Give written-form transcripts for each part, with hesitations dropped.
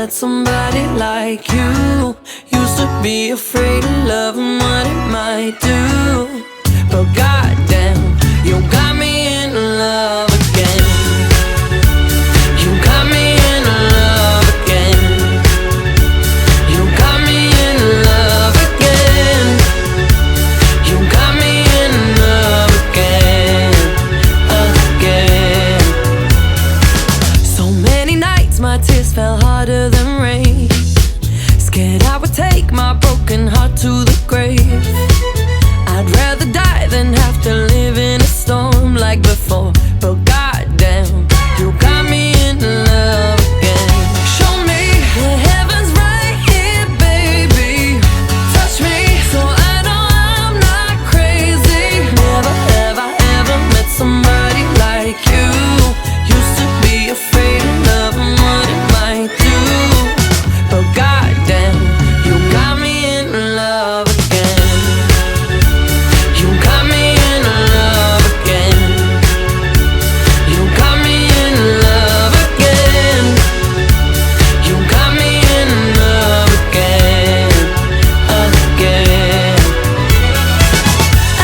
met somebody like you. Used to be afraid of love and what it might do, but goddamn, you got me in love again. You got me in love again. You got me in love again. You got me in love again, again. So many nights my tears fell harder than rain, scared I would take my broken heart to the grave. I'd rather die than have to live in a storm like before, but goddamn, you got me in love again. Show me the heavens right here, baby. Touch me so I know I'm not crazy. Never have I ever met somebody like you. Used to be afraid of love and what it might do, but goddamn, you got me in love again. You got me in love again. You got me in love again. You got me in love again, again.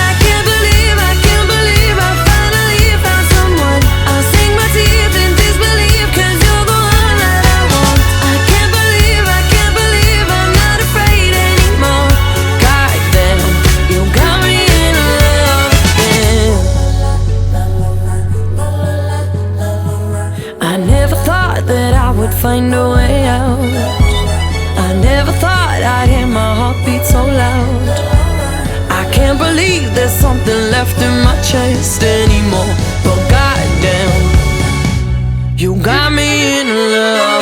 I can't believe I finally found someone. I'll sink my teeth in disbelief, 'cause you're the one that I want. I can't believe I'm not afraid anymore. Goddamn, you got me in love again. I never thought that I would find a way out. I never thought I'd hear my heartbeat so loud. I can't believe there's something left in my chest anymore, but goddamn, you got me in love.